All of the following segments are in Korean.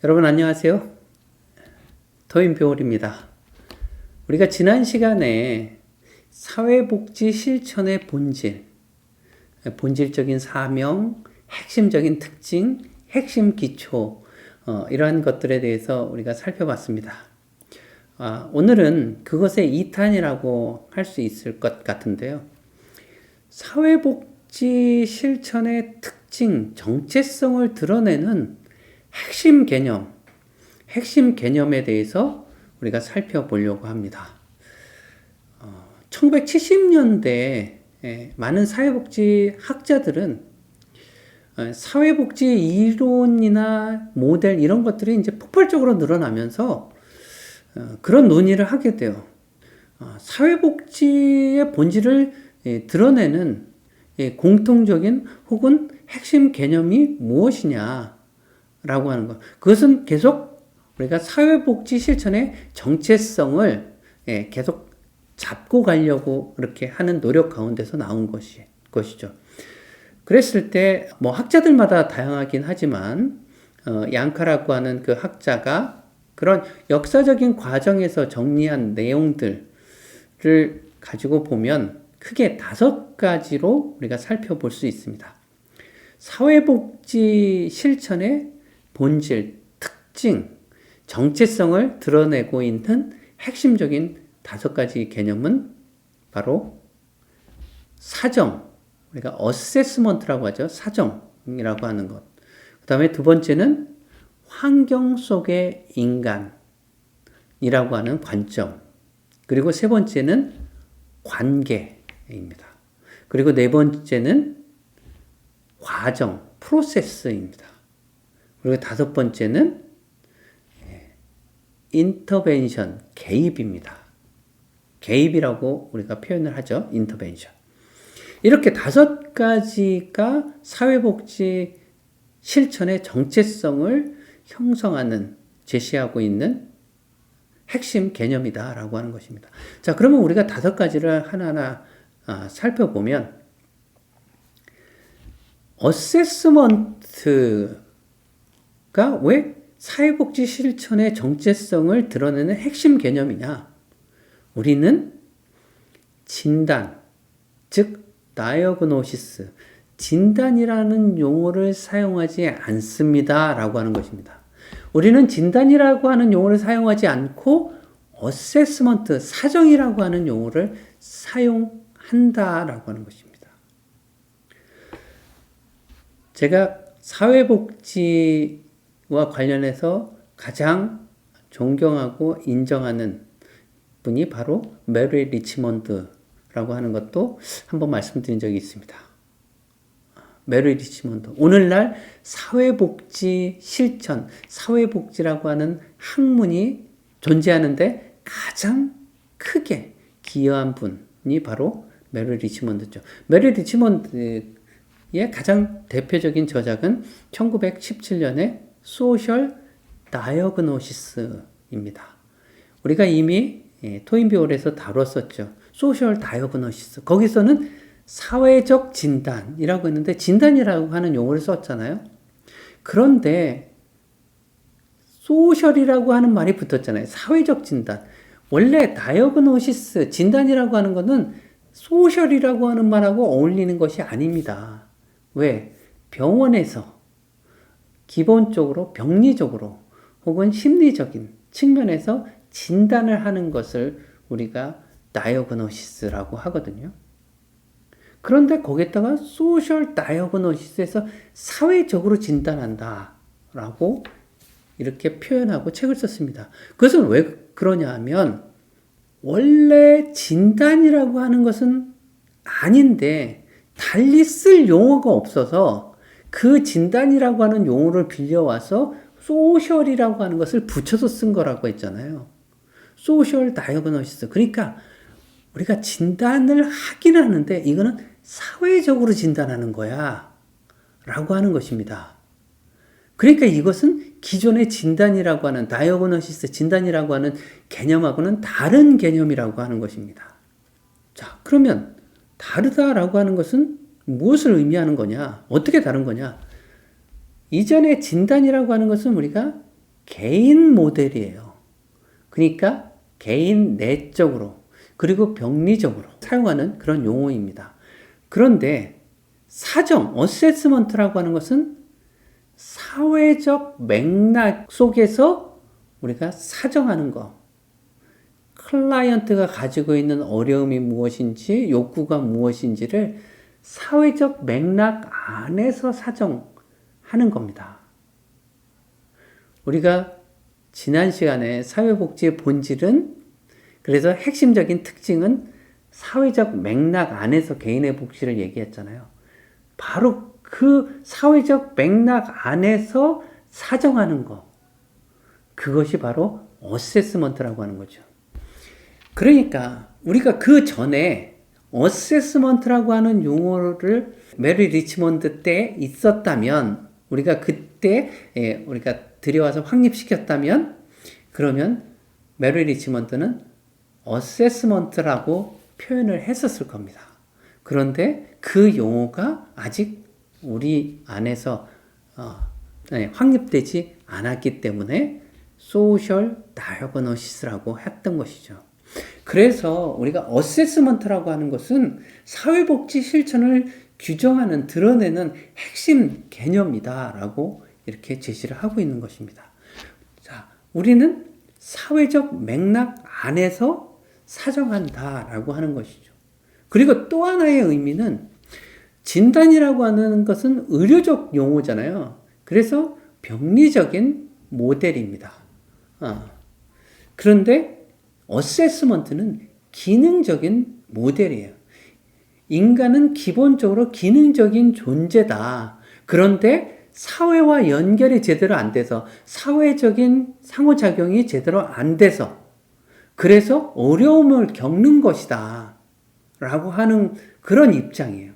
여러분 안녕하세요. 토인표울입니다. 우리가 지난 시간에 사회복지 실천의 본질적인 사명, 핵심적인 특징, 핵심 기초 이러한 것들에 대해서 우리가 살펴봤습니다. 오늘은 그것의 2탄이라고 할 수 있을 것 같은데요. 사회복지 실천의 특징, 정체성을 드러내는 핵심 개념에 대해서 우리가 살펴보려고 합니다. 1970년대에 많은 사회복지 학자들은 사회복지 이론이나 모델 이런 것들이 이제 폭발적으로 늘어나면서 그런 논의를 하게 돼요. 사회복지의 본질을 드러내는 공통적인 혹은 핵심 개념이 무엇이냐 라고 하는 것. 그것은 계속 우리가 사회복지 실천의 정체성을 계속 잡고 가려고 그렇게 하는 노력 가운데서 나온 것이죠. 그랬을 때, 학자들마다 다양하긴 하지만, 양카라고 하는 그 학자가 그런 역사적인 과정에서 정리한 내용들을 가지고 보면 크게 5가지로 우리가 살펴볼 수 있습니다. 사회복지 실천의 본질, 특징, 정체성을 드러내고 있는 핵심적인 5가지 개념은 바로 사정, 우리가 어세스먼트라고 하죠. 사정이라고 하는 것. 그 다음에 2번째는 환경 속의 인간이라고 하는 관점. 그리고 3번째는 관계입니다. 그리고 4번째는 과정, 프로세스입니다. 그리고 5번째는 인터벤션, 개입입니다. 개입이라고 우리가 표현을 하죠. 인터벤션. 이렇게 5가지가 사회복지 실천의 정체성을 형성하는, 제시하고 있는 핵심 개념이다라고 하는 것입니다. 자, 그러면 우리가 5가지를 하나하나 살펴보면 어세스먼트가 왜 사회복지 실천의 정체성을 드러내는 핵심 개념이냐? 우리는 진단, 즉 다이어그노시스, 진단이라는 용어를 사용하지 않습니다 라고 하는 것입니다. 우리는 진단이라고 하는 용어를 사용하지 않고 어세스먼트, 사정이라고 하는 용어를 사용한다라고 하는 것입니다. 제가 사회복지와 관련해서 가장 존경하고 인정하는 분이 바로 메리 리치먼드라고 하는 것도 한번 말씀드린 적이 있습니다. 메리 리치먼드. 오늘날 사회복지 실천, 사회복지라고 하는 학문이 존재하는데 가장 크게 기여한 분이 바로 메리 리치먼드죠. 메리 리치먼드의 가장 대표적인 저작은 1917년에 소셜 다이어그노시스입니다. 우리가 이미 토인비올에서 다뤘었죠. 소셜 다이어그노시스. 거기서는 사회적 진단이라고 했는데 진단이라고 하는 용어를 썼잖아요. 그런데 소셜이라고 하는 말이 붙었잖아요. 사회적 진단. 원래 다이어그노시스, 진단이라고 하는 것은 소셜이라고 하는 말하고 어울리는 것이 아닙니다. 왜? 병원에서 기본적으로 병리적으로 혹은 심리적인 측면에서 진단을 하는 것을 우리가 다이어그노시스라고 하거든요. 그런데 거기다가 소셜 다이어그노시스에서 사회적으로 진단한다 라고 이렇게 표현하고 책을 썼습니다. 그것은 왜 그러냐 하면 원래 진단이라고 하는 것은 아닌데 달리 쓸 용어가 없어서 그 진단이라고 하는 용어를 빌려와서 소셜이라고 하는 것을 붙여서 쓴 거라고 했잖아요. 소셜 다이어그노시스. 그러니까 우리가 진단을 하긴 하는데 이거는 사회적으로 진단하는 거야 라고 하는 것입니다. 그러니까 이것은 기존의 진단이라고 하는 다이어그노시스, 진단이라고 하는 개념하고는 다른 개념이라고 하는 것입니다. 자, 그러면 다르다라고 하는 것은 무엇을 의미하는 거냐? 어떻게 다른 거냐? 이전에 진단이라고 하는 것은 우리가 개인 모델이에요. 그러니까 개인 내적으로 그리고 병리적으로 사용하는 그런 용어입니다. 그런데 사정, 어세스먼트라고 하는 것은 사회적 맥락 속에서 우리가 사정하는 거. 클라이언트가 가지고 있는 어려움이 무엇인지, 욕구가 무엇인지를 사회적 맥락 안에서 사정하는 겁니다. 우리가 지난 시간에 사회복지의 본질은, 그래서 핵심적인 특징은 사회적 맥락 안에서 개인의 복지를 얘기했잖아요. 바로 그 사회적 맥락 안에서 사정하는 거. 그것이 바로 어세스먼트라고 하는 거죠. 그러니까 우리가 그 전에 어세스먼트라고 하는 용어를 메리 리치먼드 때 있었다면, 우리가 그때 우리가 들여와서 확립시켰다면, 그러면 메리 리치먼드는 어세스먼트라고 표현을 했었을 겁니다. 그런데 그 용어가 아직 우리 안에서 확립되지 않았기 때문에 소셜 다이어그노시스라고 했던 것이죠. 그래서 우리가 어세스먼트라고 하는 것은 사회복지 실천을 규정하는, 드러내는 핵심 개념이다라고 이렇게 제시를 하고 있는 것입니다. 자, 우리는 사회적 맥락 안에서 사정한다라고 하는 것이죠. 그리고 또 하나의 의미는, 진단이라고 하는 것은 의료적 용어잖아요. 그래서 병리적인 모델입니다. 그런데 어세스먼트는 기능적인 모델이에요. 인간은 기본적으로 기능적인 존재다. 그런데 사회와 연결이 제대로 안 돼서, 사회적인 상호작용이 제대로 안 돼서, 그래서 어려움을 겪는 것이다 라고 하는 그런 입장이에요.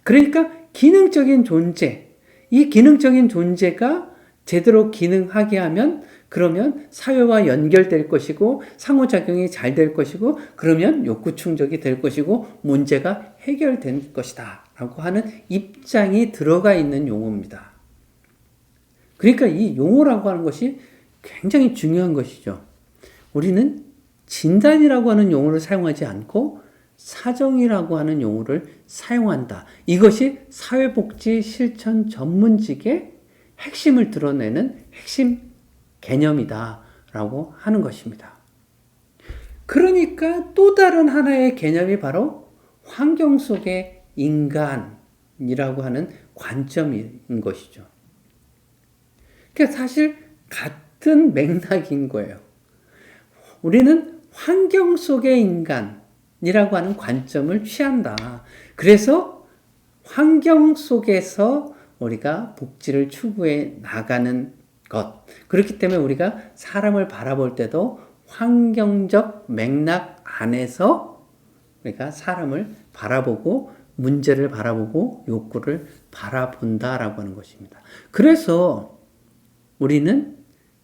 그러니까 기능적인 존재, 이 기능적인 존재가 제대로 기능하게 하면, 그러면 사회와 연결될 것이고 상호작용이 잘 될 것이고, 그러면 욕구 충족이 될 것이고 문제가 해결될 것이다 라고 하는 입장이 들어가 있는 용어입니다. 그러니까 이 용어라고 하는 것이 굉장히 중요한 것이죠. 우리는 진단이라고 하는 용어를 사용하지 않고 사정이라고 하는 용어를 사용한다. 이것이 사회복지 실천 전문직의 핵심을 드러내는 핵심 개념이다라고 하는 것입니다. 그러니까 또 다른 하나의 개념이 바로 환경 속의 인간이라고 하는 관점인 것이죠. 그러니까 사실 같은 맥락인 거예요. 우리는 환경 속의 인간이라고 하는 관점을 취한다. 그래서 환경 속에서 우리가 복지를 추구해 나가는 것. 그렇기 때문에 우리가 사람을 바라볼 때도 환경적 맥락 안에서 우리가 사람을 바라보고 문제를 바라보고 욕구를 바라본다라고 하는 것입니다. 그래서 우리는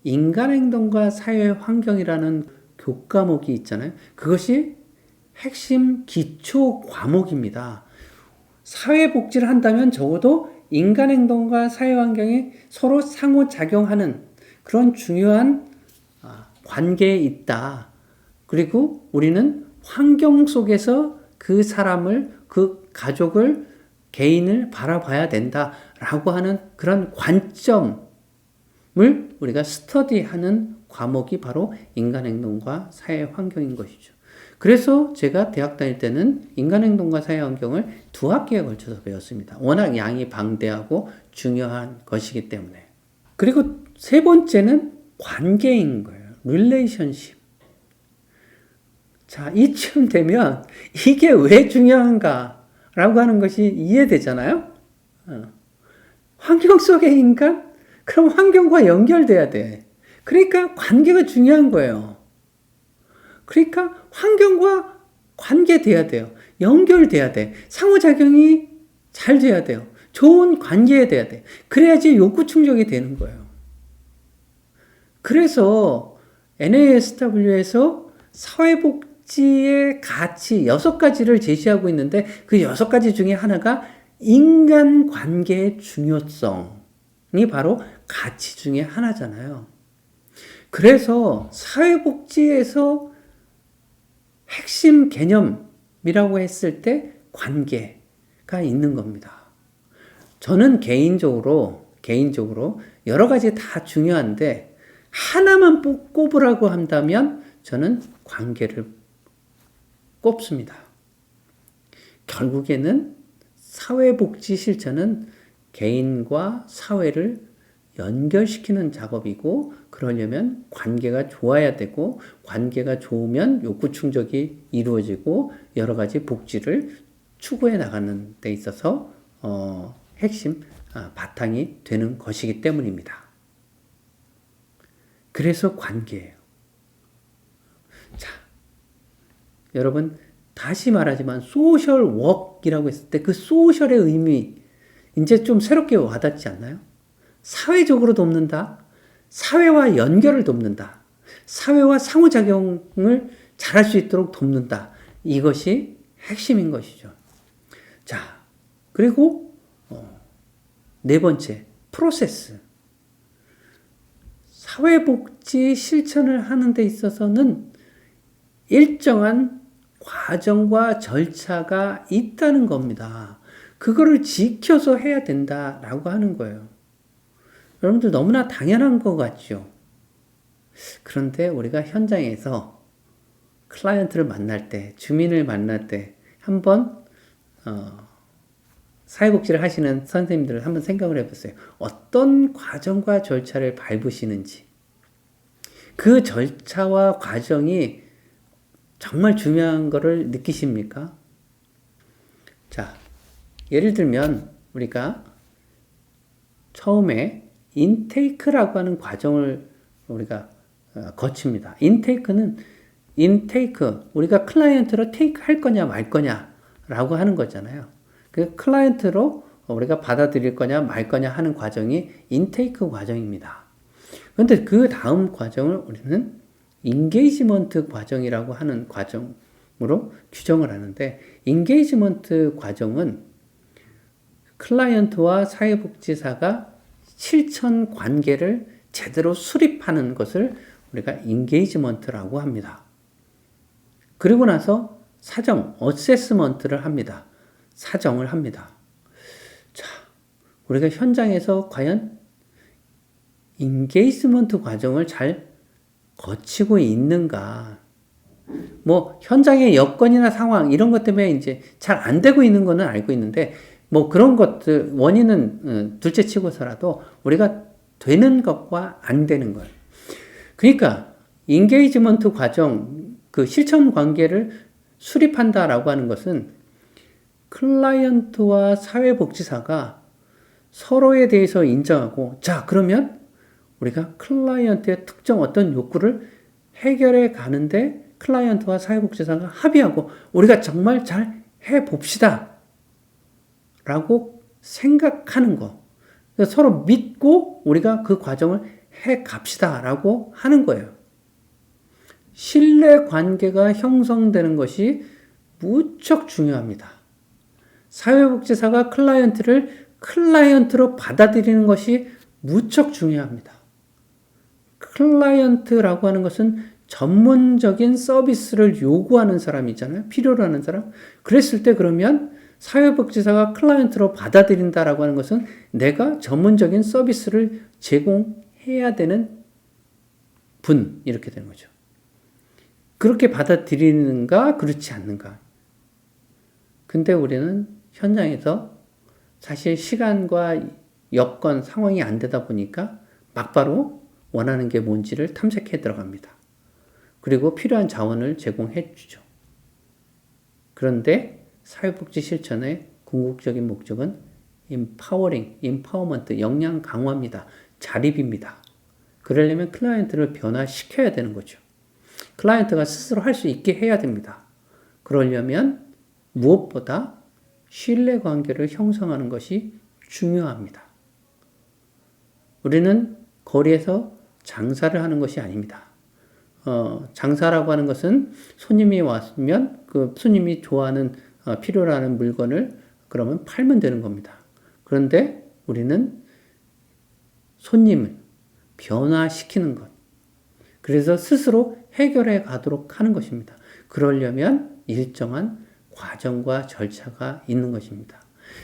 인간행동과 사회환경이라는 교과목이 있잖아요. 그것이 핵심 기초 과목입니다. 사회복지를 한다면 적어도 인간행동과 사회환경이 서로 상호작용하는 그런 중요한 관계에 있다. 그리고 우리는 환경 속에서 그 사람을, 그 가족을, 개인을 바라봐야 된다라고 하는 그런 관점을 우리가 스터디하는 과목이 바로 인간행동과 사회환경인 것이죠. 그래서 제가 대학 다닐 때는 인간행동과 사회환경을 2학기에 걸쳐서 배웠습니다. 워낙 양이 방대하고 중요한 것이기 때문에. 그리고 세 번째는 관계인 거예요. 릴레이션십. 자, 이쯤 되면 이게 왜 중요한가라고 하는 것이 이해되잖아요. 환경 속의 인간? 그럼 환경과 연결돼야 돼. 그러니까 관계가 중요한 거예요. 그러니까 환경과 관계돼야 돼요. 연결돼야 돼. 상호작용이 잘 돼야 돼요. 좋은 관계에 돼야 돼. 그래야지 욕구 충족이 되는 거예요. 그래서 NASW에서 사회복지의 가치 6가지를 제시하고 있는데, 그 6가지 중에 하나가 인간관계의 중요성이 바로 가치 중에 하나잖아요. 그래서 사회복지에서 핵심 개념이라고 했을 때 관계가 있는 겁니다. 저는 개인적으로 여러 가지 다 중요한데 하나만 꼽으라고 한다면 저는 관계를 꼽습니다. 결국에는 사회복지 실천은 개인과 사회를 연결시키는 작업이고, 그러려면 관계가 좋아야 되고, 관계가 좋으면 욕구 충족이 이루어지고 여러 가지 복지를 추구해 나가는 데 있어서 핵심 바탕이 되는 것이기 때문입니다. 그래서 관계예요. 자, 여러분 다시 말하지만 소셜 워크이라고 했을 때 그 소셜의 의미 이제 좀 새롭게 와닿지 않나요? 사회적으로 돕는다. 사회와 연결을 돕는다. 사회와 상호작용을 잘할 수 있도록 돕는다. 이것이 핵심인 것이죠. 자, 그리고 네 번째, 프로세스. 사회복지 실천을 하는 데 있어서는 일정한 과정과 절차가 있다는 겁니다. 그거를 지켜서 해야 된다라고 하는 거예요. 여러분들 너무나 당연한 것 같죠? 그런데 우리가 현장에서 클라이언트를 만날 때, 주민을 만날 때 한번 사회복지를 하시는 선생님들을 한번 생각을 해보세요. 어떤 과정과 절차를 밟으시는지. 그 절차와 과정이 정말 중요한 거를 느끼십니까? 자, 예를 들면 우리가 처음에 인테이크라고 하는 과정을 우리가 거칩니다. 우리가 클라이언트로 테이크 할 거냐 말 거냐라고 하는 거잖아요. 그 클라이언트로 우리가 받아들일 거냐 말 거냐 하는 과정이 인테이크 과정입니다. 그런데 그 다음 과정을 우리는 인게이지먼트 과정이라고 하는 과정으로 규정을 하는데, 인게이지먼트 과정은 클라이언트와 사회복지사가 실천 관계를 제대로 수립하는 것을 우리가 인게이지먼트라고 합니다. 그리고 나서 어세스먼트를 합니다. 사정을 합니다. 자, 우리가 현장에서 과연 인게이지먼트 과정을 잘 거치고 있는가? 현장의 여건이나 상황, 이런 것 때문에 이제 잘 안 되고 있는 거는 알고 있는데, 그런 것들, 원인은 둘째 치고서라도 우리가 되는 것과 안 되는 것. 그러니까, 인게이지먼트 과정, 그 실천 관계를 수립한다라고 하는 것은 클라이언트와 사회복지사가 서로에 대해서 인정하고, 자, 그러면 우리가 클라이언트의 특정 어떤 욕구를 해결해 가는데 클라이언트와 사회복지사가 합의하고 우리가 정말 잘 해봅시다 라고 생각하는 거. 서로 믿고 우리가 그 과정을 해 갑시다 라고 하는 거예요. 신뢰 관계가 형성되는 것이 무척 중요합니다. 사회복지사가 클라이언트로 받아들이는 것이 무척 중요합니다. 클라이언트라고 하는 것은 전문적인 서비스를 요구하는 사람이잖아요. 필요로 하는 사람. 그랬을 때 그러면 사회복지사가 클라이언트로 받아들인다라고 하는 것은 내가 전문적인 서비스를 제공해야 되는 분, 이렇게 되는 거죠. 그렇게 받아들이는가, 그렇지 않는가. 근데 우리는 현장에서 사실 시간과 여건, 상황이 안 되다 보니까 막바로 원하는 게 뭔지를 탐색해 들어갑니다. 그리고 필요한 자원을 제공해 주죠. 그런데 사회복지 실천의 궁극적인 목적은 empowerment, 역량 강화입니다. 자립입니다. 그러려면 클라이언트를 변화시켜야 되는 거죠. 클라이언트가 스스로 할 수 있게 해야 됩니다. 그러려면 무엇보다 신뢰 관계를 형성하는 것이 중요합니다. 우리는 거리에서 장사를 하는 것이 아닙니다. 장사라고 하는 것은 손님이 왔으면 그 손님이 좋아하는 필요로 하는 물건을 그러면 팔면 되는 겁니다. 그런데 우리는 손님을 변화시키는 것, 그래서 스스로 해결해 가도록 하는 것입니다. 그러려면 일정한 과정과 절차가 있는 것입니다.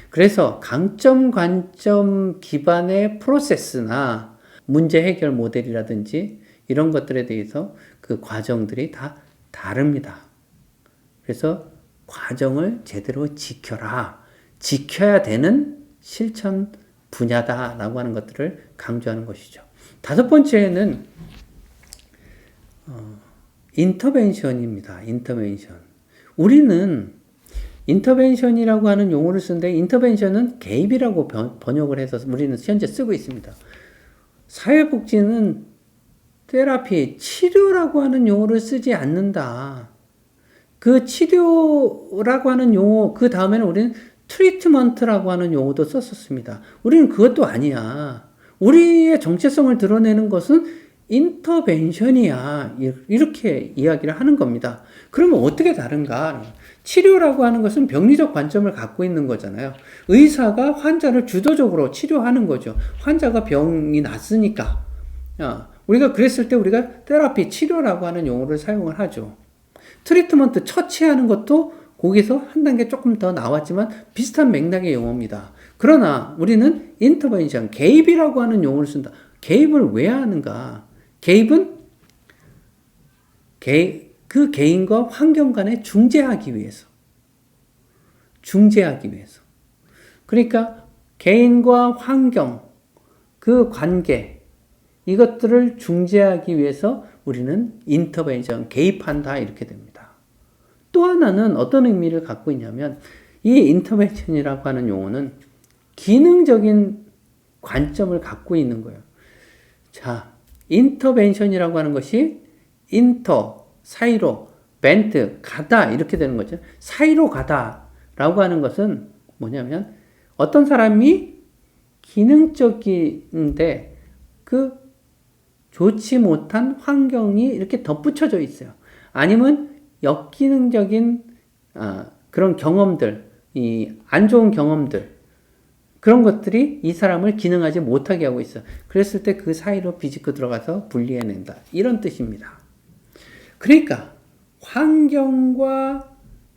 그래서 강점, 관점 기반의 프로세스나 문제 해결 모델이라든지 이런 것들에 대해서 그 과정들이 다 다릅니다. 그래서 과정을 제대로 지켜라. 지켜야 되는 실천 분야다라고 하는 것들을 강조하는 것이죠. 다섯 번째는 인터벤션입니다. 인터벤션. 우리는 인터벤션이라고 하는 용어를 쓰는데 인터벤션은 개입이라고 번역을 해서 우리는 현재 쓰고 있습니다. 사회복지는 테라피, 치료라고 하는 용어를 쓰지 않는다. 그 치료라고 하는 용어, 그 다음에는 우리는 트리트먼트라고 하는 용어도 썼었습니다. 우리는 그것도 아니야. 우리의 정체성을 드러내는 것은 인터벤션이야. 이렇게 이야기를 하는 겁니다. 그러면 어떻게 다른가? 치료라고 하는 것은 병리적 관점을 갖고 있는 거잖아요. 의사가 환자를 주도적으로 치료하는 거죠. 환자가 병이 났으니까. 우리가 그랬을 때 우리가 테라피, 치료라고 하는 용어를 사용을 하죠. 트리트먼트, 처치하는 것도 거기서 한 단계 조금 더 나왔지만 비슷한 맥락의 용어입니다. 그러나 우리는 인터벤션, 개입이라고 하는 용어를 쓴다. 개입을 왜 하는가? 개입은 그 개인과 환경 간에 중재하기 위해서. 그러니까 개인과 환경, 그 관계, 이것들을 중재하기 위해서 우리는 인터벤션, 개입한다 이렇게 됩니다. 또 하나는 어떤 의미를 갖고 있냐면 이 인터벤션이라고 하는 용어는 기능적인 관점을 갖고 있는 거예요. 자, 인터벤션이라고 하는 것이 인터, 사이로, 벤트, 가다 이렇게 되는 거죠. 사이로 가다라고 하는 것은 뭐냐면 어떤 사람이 기능적인데 그 좋지 못한 환경이 이렇게 덧붙여져 있어요. 아니면 역기능적인 그런 경험들, 이 안 좋은 경험들, 그런 것들이 이 사람을 기능하지 못하게 하고 있어. 그랬을 때 그 사이로 비집고 들어가서 분리해낸다. 이런 뜻입니다. 그러니까 환경과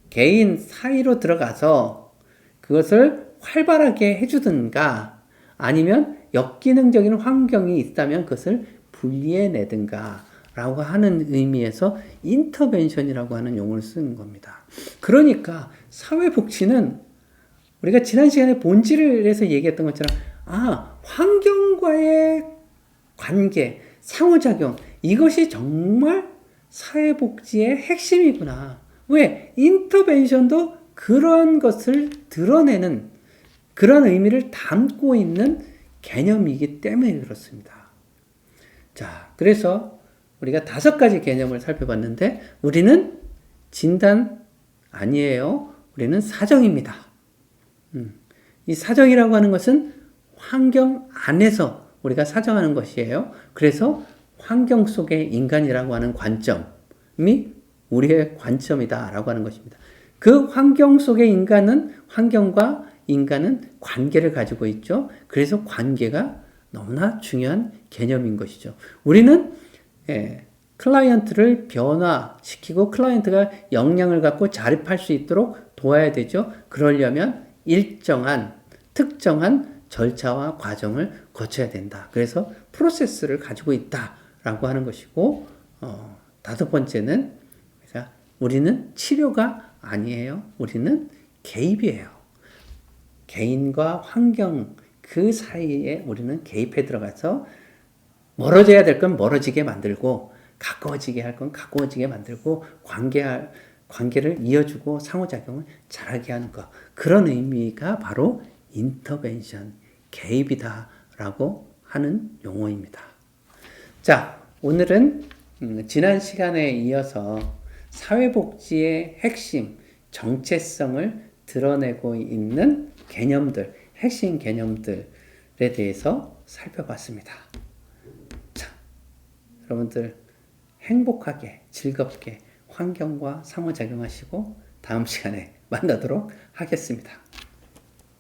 개인 사이로 들어가서 그것을 활발하게 해주든가 아니면 역기능적인 환경이 있다면 그것을 분리해내든가 라고 하는 의미에서 인터벤션이라고 하는 용어를 쓰는 겁니다. 그러니까 사회복지는 우리가 지난 시간에 본질을 해서 얘기했던 것처럼 환경과의 관계, 상호작용 이것이 정말 사회복지의 핵심이구나. 왜? 인터벤션도 그러한 것을 드러내는 그런 의미를 담고 있는 개념이기 때문에 그렇습니다. 자, 그래서 우리가 5가지 개념을 살펴봤는데 우리는 진단 아니에요. 우리는 사정입니다. 이 사정이라고 하는 것은 환경 안에서 우리가 사정하는 것이에요. 그래서 환경 속의 인간이라고 하는 관점이 우리의 관점이다라고 하는 것입니다. 그 환경 속의 환경과 인간은 관계를 가지고 있죠. 그래서 관계가 너무나 중요한 개념인 것이죠. 우리는 클라이언트를 변화시키고 클라이언트가 역량을 갖고 자립할 수 있도록 도와야 되죠. 그러려면 특정한 절차와 과정을 거쳐야 된다. 그래서 프로세스를 가지고 있다라고 하는 것이고 5번째는 우리는 치료가 아니에요. 우리는 개입이에요. 개인과 환경 그 사이에 우리는 개입해 들어가서 멀어져야 될 건 멀어지게 만들고 가까워지게 할 건 가까워지게 만들고 관계를 이어주고 상호작용을 잘하게 하는 것. 그런 의미가 바로 인터벤션, 개입이다라고 하는 용어입니다. 자, 오늘은 지난 시간에 이어서 사회복지의 핵심, 정체성을 드러내고 있는 개념들, 핵심 개념들에 대해서 살펴봤습니다. 자, 여러분들 행복하게, 즐겁게 환경과 상호작용하시고 다음 시간에 만나도록 하겠습니다.